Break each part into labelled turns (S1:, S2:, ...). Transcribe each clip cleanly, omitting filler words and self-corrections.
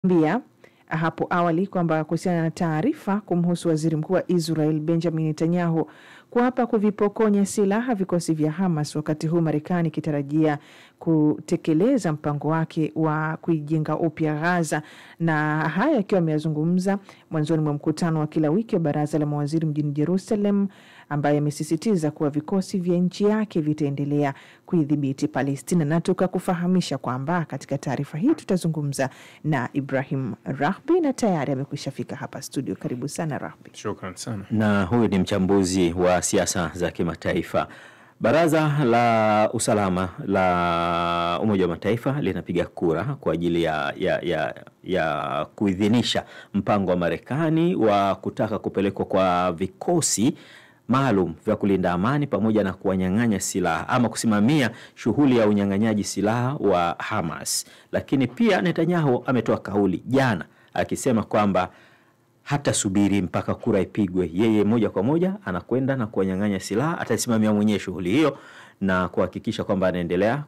S1: Mbia hapo awali kwamba kuhusiana na taarifa kumhusu waziri mkuu wa Israel Benjamin Netanyahu kuapa kuvipokonya silaha vikosi vya Hamas, wakati huu Marekani ikitarajia kutekeleza mpango wake wa kuijenga upya Gaza. Na haya akiwa ameyazungumza mwanzoni mwa mkutano wa kila wiki wa baraza la mawaziri mjini Jerusalem, ambaye amesisitiza kuwa vikosi vya nchi yake vitaendelea kuidhibiti Palestina. Na tukakufahamisha kwamba katika taarifa hii tutazungumza na Ibrahim Rahbi, na tayari amekwishafika hapa studio. Karibu sana Rahbi.
S2: Shukran sana.
S3: Na huyu ni mchambuzi wa siasa za kimataifa. Baraza la usalama la Umoja wa Mataifa linapiga kura kwa ajili ya kuidhinisha mpango wa Marekani wa kutaka kupelekwa kwa vikosi maalum vya kulinda amani pamoja na kuwanyang'anya silaha ama kusimamia shughuli ya unyang'anyaji silaha wa Hamas. Lakini pia Netanyahu ametoa kauli jana akisema kwamba hata subiri mpaka kura ipigwe, yeye moja kwa moja anakwenda na kuwanyang'anya silaha, atasimamia mwenyewe shughuli hiyo na kuhakikisha kwamba anaendelea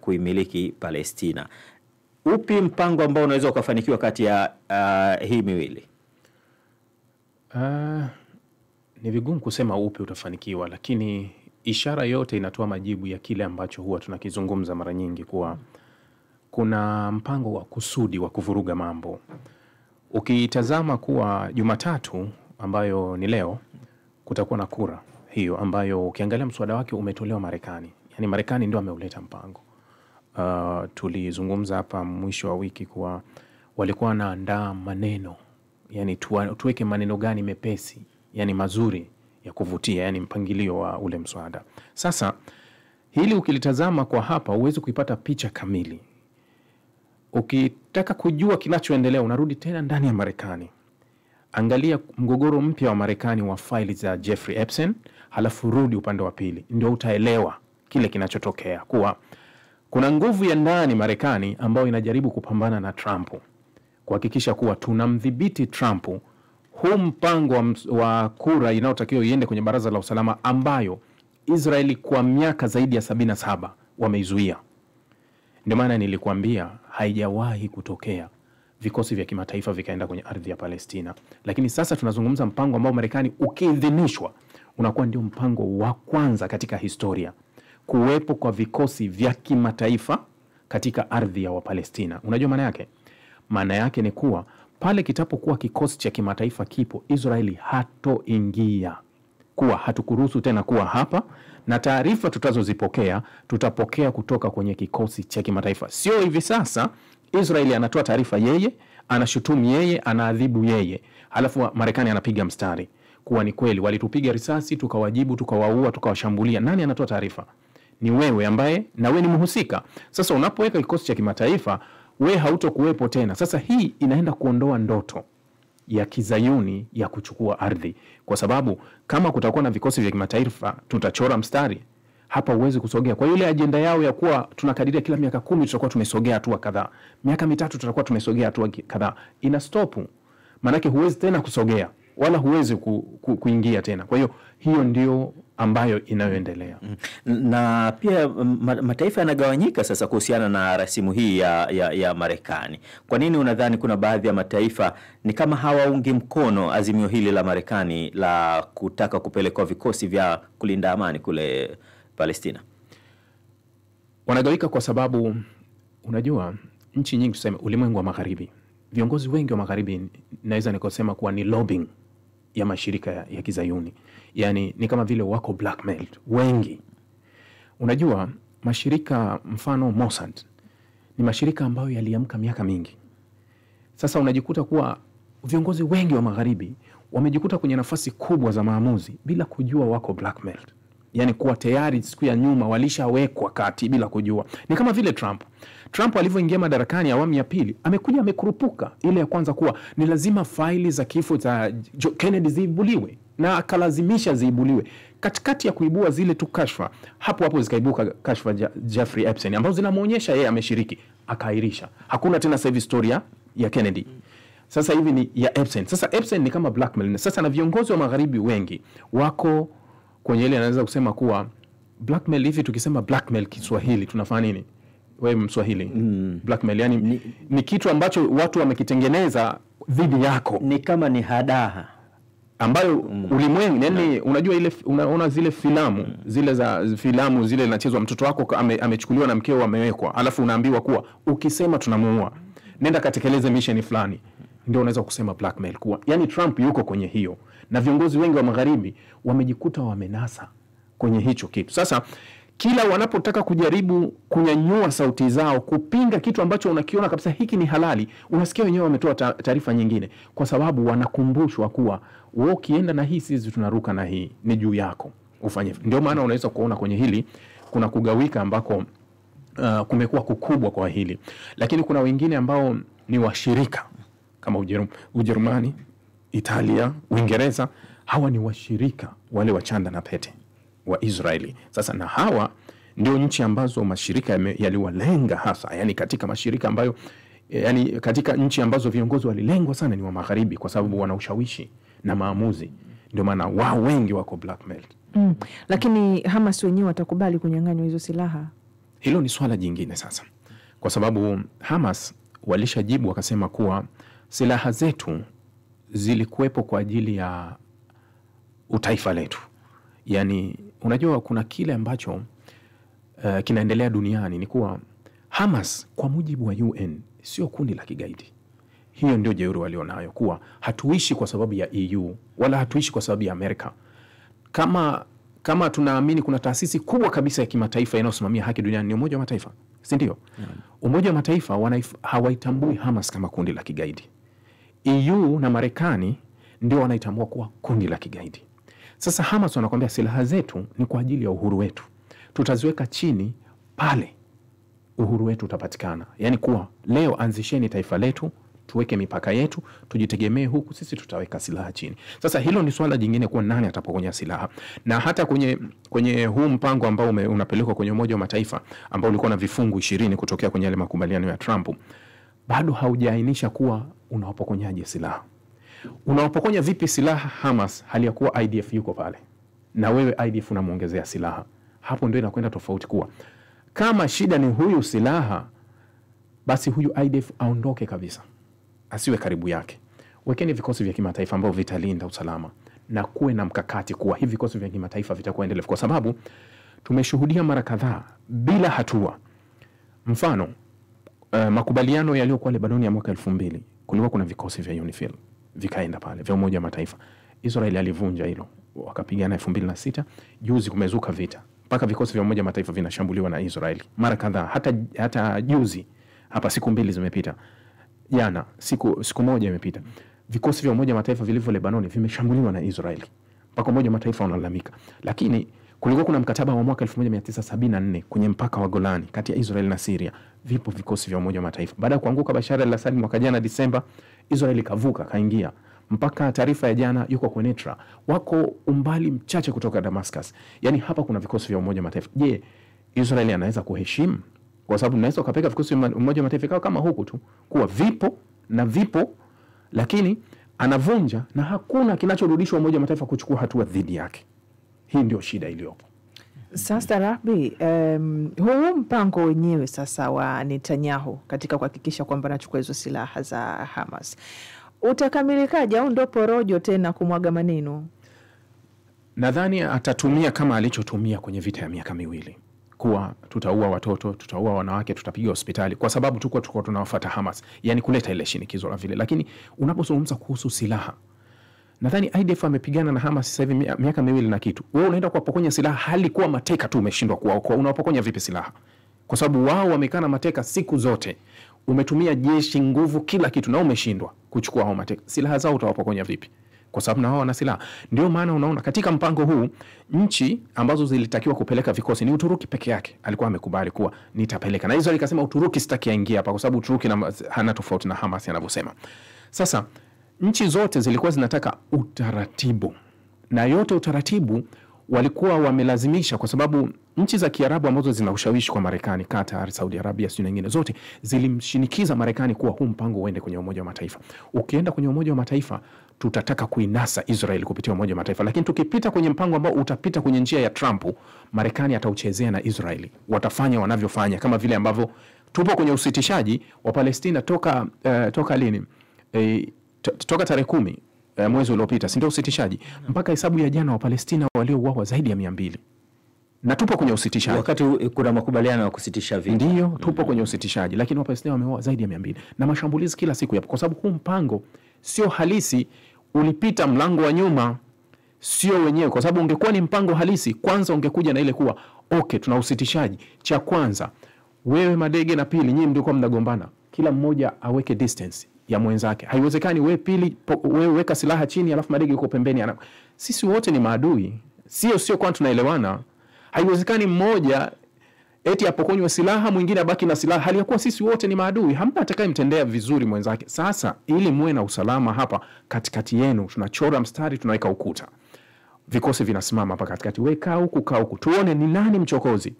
S3: kuimiliki Palestina. Upi mpango ambao unaweza ukafanikiwa kati ya hii miwili?
S2: Ni vigumu kusema upi utafanikiwa, lakini ishara yote inatoa majibu ya kile ambacho huwa tunakizungumza mara nyingi, kuwa kuna mpango wa kusudi wa kuvuruga mambo. Ukitazama kuwa Jumatatu ambayo ni leo kutakuwa na kura hiyo ambayo ukiangalia mswada wake umetolewa Marekani. Yani Marekani ndio ameuleta mpango. Tulizungumza hapa mwisho wa wiki kuwa walikuwa wanaandaa maneno. Yani tuweke maneno gani mepesi, yani mazuri ya kuvutia, yani mpangilio wa ule mswada. Sasa hili ukilitazama kwa hapa uweze kuipata picha kamili. Ukitaka kujua kinachoendelea unarudi tena ndani ya Marekani. Angalia mgogoro mpya wa Marekani wa faili za Jeffrey Epstein, halafu rudi upande wa pili. Ndio utaelewa kile kinachotokea, kuwa kuna nguvu ya ndani Marekani ambayo inajaribu kupambana na Trump, kuhakikisha kuwa tunamdhibiti Trump. Huu mpango wa kura inayotakiwa iende kwenye baraza la usalama ambayo Israeli kwa miaka zaidi ya 77 wameizuia. Ndio maana nilikuambia haijawahi kutokea vikosi vya kimataifa vikaenda kwenye ardhi ya Palestina. Lakini sasa tunazungumza mpango ambao Marekani ukiidhinishwa unakuwa ndio mpango wa kwanza katika historia kuwepo kwa vikosi vya kimataifa katika ardhi ya Wapalestina. Unajua maana yake? Maana yake ni kuwa pale kitapokuwa kikosi cha kimataifa kipo, Israeli hatoingia, kuwa hatukuruhusu tena kuwa hapa, na taarifa tutazozipokea tutapokea kutoka kwenye kikosi cha kimataifa. Sio hivi sasa Israeli anatoa taarifa yeye, anashutumu yeye, anaadhibu yeye, halafu Marekani anapiga mstari kuwa ni kweli walitupiga risasi, tukawajibu, tukawaua, tukawashambulia. Nani anatoa taarifa? Ni wewe ambaye na wewe ni mhusika. Sasa unapoweka kikosi cha kimataifa, wewe hautokuwepo tena. Sasa hii inaenda kuondoa ndoto ya kizayuni ya kuchukua ardhi, kwa sababu kama kutakuwa na vikosi vya kimataifa tutachora mstari hapa, uwezi kusogea. Kwa ile ajenda yao ya kuwa tunakadiria kila miaka 10 tutakuwa tumesogea hatua kadhaa, miaka 3 tutakuwa tumesogea hatua kadhaa, ina stop. Maana huwezi tena kusogea wala huwezi kuingia tena. Kwa hiyo ndio ambayo inayoendelea.
S3: Na pia mataifa yanagawanyika sasa kuhusiana na rasimu hii ya Marekani. Kwa nini unadhani kuna baadhi ya mataifa ni kama hawaungi mkono azimio hili la Marekani la kutaka kupelekwa vikosi vya kulinda amani kule Palestina?
S2: Wanagawika kwa sababu unajua nchi nyingi, tuseme ulimwengu wa magharibi, viongozi wengi wa magharibi naweza nikosema kuwa ni lobbying ya mashirika ya kizayuni. Yani ni kama vile wako blackmailed wengi. Unajua mashirika mfano Mossad ni mashirika ambayo yaliamka miaka mingi. Sasa unajikuta kuwa viongozi wengi wa magharibi wamejikuta kwenye nafasi kubwa za maamuzi bila kujua wako blackmailed. Yani kuwa tayari siku ya nyuma walishawekwa kati bila kujua. Ni kama vile Trump alivyoingia madarakani awamu ya pili, amekuja amekurupuka ile ya kwanza kuwa ni lazima faili za kifo za Kennedy ziibuliwe, na akalazimisha ziibuliwe. Katikati ya kuibua zile tu kashfa, hapo zikaibuka kashfa Jeffrey Epstein ambazo zinamuonyesha yeye ameshiriki, akairisha. Hakuna tena sasa hivi story ya Kennedy. Sasa hivi ni ya Epstein. Sasa Epstein ni kama blackmail. Sasa na viongozi wa magharibi wengi wako kwenye ile, anaweza kusema kuwa blackmail. Hivi tukisema blackmail Kiswahili tunafanya nini? wewe Mswahili. Blackmail yani ni kitu ambacho watu wamekitengeneza dhidi yako,
S3: ni kama ni hadaha
S2: ambayo ulimwengu yani unajua ile unaona zile filamu zile za filamu zile zinachezwa, mtoto wako amechukuliwa na mkeo amewekwa, alafu unaambiwa kuwa ukisema tunamuua, nenda katekeleze mission fulani, ndio unaweza kusema blackmail. Kuwa yani Trump yuko kwenye hiyo, na viongozi wengi wa magharibi wamejikuta wamenasa kwenye hicho kitu. Sasa kila wanapotaka kujaribu kunyanyua sauti zao kupinga kitu ambacho unakiona kabisa hiki ni halali, unasikia wenyewe wametoa taarifa nyingine, kwa sababu wanakumbushwa kuwa wewe ukienda na hii sisi tunaruka na hii, ni juu yako ufanye. Ndio maana unaweza kuona kwenye hili kuna kugawika ambako kumekuwa kukubwa kwa hili, lakini kuna wengine ambao ni washirika kama Ujerumani, Italia, Uingereza. Hawa ni washirika wale wa chanda na pete wa Israeli. Sasa na hawa ndio nchi ambazo mashirika yaliwalenga hasa, yani katika mashirika ambayo yani katika nchi ambazo viongozi walilengwa sana ni wa magharibi, kwa sababu wana ushawishi na maamuzi, ndio maana wao wengi wako blackmailed.
S1: Lakini Hamas wenyewe watakubali kunyang'anywa hizo silaha?
S2: Hilo ni swala jingine sasa, kwa sababu Hamas walishajibu wakasema kuwa silaha zetu zilikuwepo kwa ajili ya utaifa letu. Yani unajua kuna kile ambacho kinaendelea duniani ni kuwa Hamas kwa mujibu wa UN sio kundi la kigaidi. Hiyo ndio jeuri walionayo, kuwa hatuishi kwa sababu ya EU wala hatuishi kwa sababu ya Amerika. Kama tunaamini kuna taasisi kubwa kabisa ya kimataifa inayosimamia haki duniani ni Umoja wa Mataifa, si ndio? Umoja wa Mataifa hawaitambui Hamas kama kundi la kigaidi. EU na Marekani ndio wanaitambua kuwa kundi la kigaidi. Sasa Hamas wanakuambia silaha zetu ni kwa ajili ya uhuru wetu, tutaziweka chini pale uhuru wetu utapatikana. Yani kuwa leo anzisheni taifa letu, tuweke mipaka yetu, tujitegemee huku, sisi tutaweka silaha chini. Sasa hilo ni swala jingine, kuwa nani atapokonya silaha. Na hata kwenye huu mpango ambao unapelekwa kwenye Umoja wa Mataifa ambao ulikuwa na vifungu 20 kutokea kwenye yale makubaliano ya Trump, bado haujaainisha kuwa unawapokonyaje silaha. Unawapokonya vipi silaha Hamas hali ya kuwa IDF yuko pale na wewe IDF unamuongezea silaha? Hapo ndio inakwenda tofauti, kuwa kama shida ni huyu silaha, basi huyu IDF aondoke kabisa, asiwe karibu yake. Wekeni vikosi vya kimataifa ambao vitalinda usalama, na kuwe na mkakati kuwa hivi vikosi vya kimataifa vitakuwa endelevu, kwa sababu tumeshuhudia mara kadhaa bila hatua. Mfano makubaliano yaliyokuwa Lebanoni ya mwaka 2000 kulikuwa kuna vikosi vya UNIFIL vikaenda pale vya Umoja wa Mataifa. Israeli alivunja hilo, wakapigana 2006. Juzi kumezuka vita mpaka vikosi vya Umoja wa Mataifa vinashambuliwa na Israeli mara kadhaa. Hata juzi hapa, siku 2 zimepita, jana siku moja imepita, vikosi vya Umoja wa Mataifa vilivyo Lebanoni vimeshambuliwa na Israeli mpaka Umoja wa Mataifa unalalamika. Lakini kulikuwa kuna mkataba wa mwaka 1974 kwenye mpaka wa Golani kati ya Israeli na Syria. Vipo vikosi vya Umoja wa Mataifa. Baada ya kuanguka Bashar al-Assad mwaka jana Disemba, Israeli kavuka kaingia mpaka taarifa ya jana yuko kwa Netra, wako umbali mchache kutoka Damascus. Yani hapa kuna vikosi vya Umoja wa Mataifa. Je, Israeli anaweza kuheshimu? Kwa sababu unaweza ukapeka vikosi vya Umoja wa Mataifa kama huku tu kuwa vipo, lakini anavunja na hakuna kinachorudishwa Umoja wa Mataifa kuchukua hatua dhidi yake. Hii ndio shida iliyopo.
S1: Sasa Rahbi, huu mpango wenyewe sasa wa Netanyahu katika kuhakikisha kwamba anachukua hizo silaha za Hamas utakamilikaje, au ndo porojo tena kumwaga maneno?
S2: Nadhani atatumia kama alichotumia kwenye vita ya miaka 2, kuwa tutaua watoto, tutaua wanawake, tutapiga hospitali, kwa sababu tuko tunawafuata Hamas, yani kuleta ile shinikizo la vile. Lakini unapozungumza kuhusu silaha, nadhani IDF amepigana na Hamas sasa hivi miaka 2 na kitu. Wewe unaenda kuwapokonya silaha hali kuwa mateka tu umeshindwa kuwaokoa, unawapokonya vipi silaha? Kwa sababu wao wamekana mateka siku zote, umetumia jeshi, nguvu, kila kitu, na umeshindwa kuchukua hao mateka. Silaha zao utawapokonya vipi? Kwa sababu na wao wana silaha. Ndio maana unaona katika mpango huu nchi ambazo zilitakiwa kupeleka vikosi ni Uturuki peke yake alikuwa amekubali kuwa nitapeleka, na Israeli ikasema Uturuki sitaki aingia hapa, kwa sababu Uturuki hana tofauti na Hamas yanavyosema. Sasa nchi zote zilikuwa zinataka utaratibu, na yote utaratibu walikuwa wamelazimisha, kwa sababu nchi za Kiarabu ambazo zina ushawishi kwa Marekani, Qatar, Saudi Arabia, sio nyingine zote zilimshinikiza Marekani kuwa huu mpango uende kwenye Umoja wa Mataifa. Ukienda kwenye Umoja wa Mataifa tutataka kuinasa Israel kupitia Umoja wa Mataifa, lakini tukipita kwenye mpango ambao utapita kwenye njia ya Trump, Marekani atauchezea na Israeli. Watafanya wanavyofanya, kama vile ambavyo tupo kwenye usitishaji wa Palestina toka lini? Toka tarehe 10 mwezi uliopita, si ndio usitishaji? Mpaka hesabu ya jana wa Palestina waliouawa zaidi ya 200. Na tupo kwenye usitishaji.
S3: Wakati kuna makubaliano ya kusitisha vita.
S2: Ndio, tupo kwenye usitishaji, lakini wa Palestina wameuawa zaidi ya 200. Na mashambulizi kila siku yapo, kwa sababu huu mpango sio halisi, ulipita mlango wa nyuma, sio wenyewe. Kwa sababu ungekuwa ni mpango halisi, kwanza ungekuja na ile kuwa okay, tuna usitishaji. Cha kwanza, wewe Madege na Pili, nyinyi mlikuwa mnagombana, kila mmoja aweke distance ya mwenzake. Haiwezekani wewe Pili wewe weka silaha chini alafu Madege yuko pembeni. Sisi wote ni maadui. Sio kwa tunaelewana. Haiwezekani mmoja eti apokonywe silaha mwingine abaki na silaha, hali ya kuwa sisi wote ni maadui. Hamna atakayemtendea vizuri mwenzake. Sasa ili muwe na usalama hapa katikati yenu, tunachora mstari, tunaweka ukuta. Vikosi vinasimama hapa katikati. Wewe kaa huku, tuone ni nani mchokozi.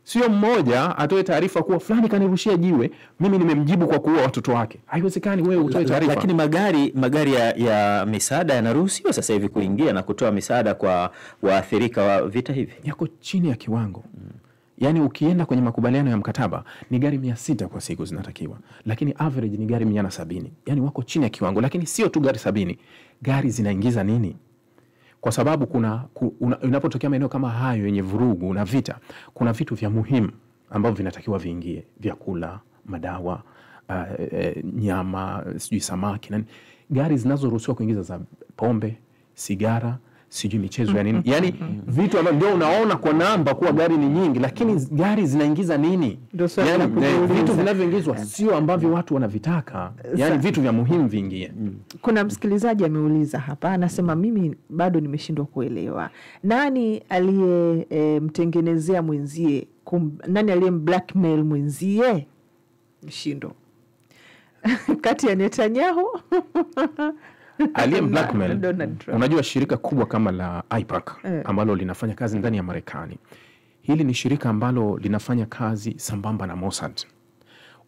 S2: Sio mmoja atoe taarifa kuwa fulani kanirushia jiwe, mimi nimemjibu kwa kuua watoto wake. Haiwezekani wewe utoe taarifa.
S3: Lakini magari ya misaada yanaruhusiwa sasa hivi kuingia na kutoa misaada kwa waathirika wa vita hivi.
S2: Yako chini ya kiwango. Yaani ukienda kwenye makubaliano ya mkataba ni gari 600 kwa siku zinatakiwa, lakini average ni gari 170. Yaani wako chini ya kiwango, lakini sio tu gari 70. Gari zinaingiza nini? Kwa sababu unapotokea maeneo kama hayo yenye vurugu na vita, kuna vitu vya muhimu ambavyo vinatakiwa viingie, vyakula, madawa, nyama, sijui samaki nani. Gari zinazoruhusiwa kuingiza za pombe, sigara, sijui michezo ya nini. Yaani vitu ambavyo ndio unaona kwa namba kuwa gari ni nyingi, lakini gari zinaingiza nini? Yaani vitu vinavyoingizwa sio ambavyo watu wanavitaka. Yaani vitu vya muhimu viingie.
S1: Kuna msikilizaji ameuliza hapa, anasema mimi bado nimeshindwa kuelewa. Nani aliyemtengenezea mwenzie? Nani aliyemblackmail mwenzie? Mshindo. Kati ya Netanyahu
S2: aliye blackmail. Unajua shirika kubwa kama la IPAC ambalo linafanya kazi ndani ya Marekani, hili ni shirika ambalo linafanya kazi sambamba na Mossad.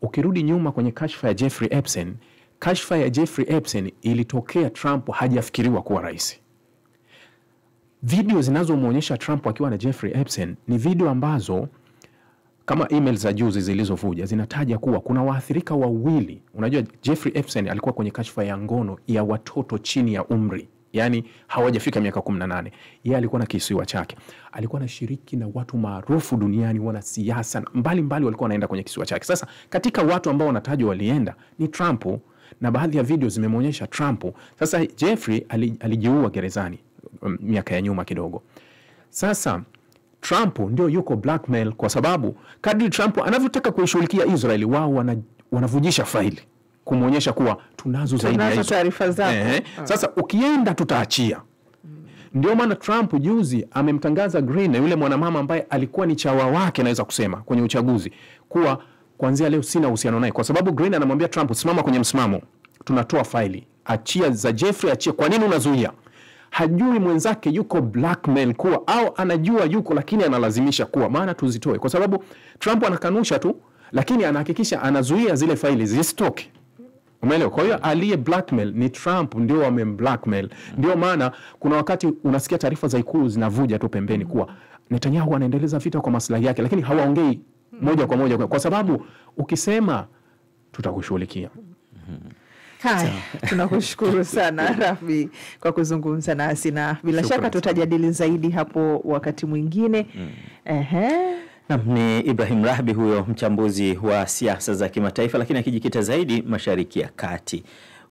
S2: Ukirudi nyuma kwenye kashfa ya Jeffrey Epstein, kashfa ya Jeffrey Epstein ilitokea Trump hajafikiriwa kuwa rais. Video zinazomuonyesha Trump akiwa na Jeffrey Epstein ni video ambazo kama email za juzi zilizovuja zinataja kuwa kuna waathirika wawili. Unajua Jeffrey Epstein alikuwa kwenye kashfa ya ngono ya watoto chini ya umri, yani hawajafika miaka 18. Yeye alikuwa na kisiwa chake, alikuwa na shiriki na watu maarufu duniani, wanasiasa mbalimbali walikuwa wanaenda kwenye kisiwa chake. Sasa katika watu ambao wanatajwa walienda ni Trump, na baadhi ya video zimemuonyesha Trump. Sasa Jeffrey alijiua gerezani miaka ya nyuma kidogo. Sasa Trump ndio yuko blackmail, kwa sababu kadri Trump anavyotaka kuishughulikia Israeli, wao wanavujisha faili kumuonyesha kuwa tunazo zaidi ya hizo
S1: taarifa zako.
S2: Sasa ukienda tutaachia. Ndio maana Trump juzi amemtangaza Green, yule mwanamama ambaye alikuwa ni chawa wake naweza kusema kwenye uchaguzi, kuwa kuanzia leo sina uhusiano naye, kwa sababu Green anamwambia Trump, simama kwenye msimamo, tunatoa faili, achia za Jeffrey, achia. Kwa nini unazuia? Hajui mwenzake yuko blackmail kuwa, au anajua yuko lakini analazimisha kuwa, maana tuzitoe. Kwa sababu Trump anakanusha tu, lakini anahakikisha anazuia zile faili zisitoke. Umeelewa? Kwa hiyo aliye blackmail ni Trump, ndio wamemblackmail. Ndio maana kuna wakati unasikia taarifa za Ikulu zinavuja tu pembeni kuwa Netanyahu anaendeleza vita kwa maslahi yake, lakini hawaongei moja kwa moja, kwa sababu ukisema tutakushughulikia.
S1: Haya, tunakushukuru sana Rafi kwa kuzungumza nasi, na bila shaka tutajadili zaidi hapo wakati mwingine.
S3: Ni Ibrahim Rahbi huyo, mchambuzi wa siasa za kimataifa, lakini akijikita zaidi Mashariki ya Kati.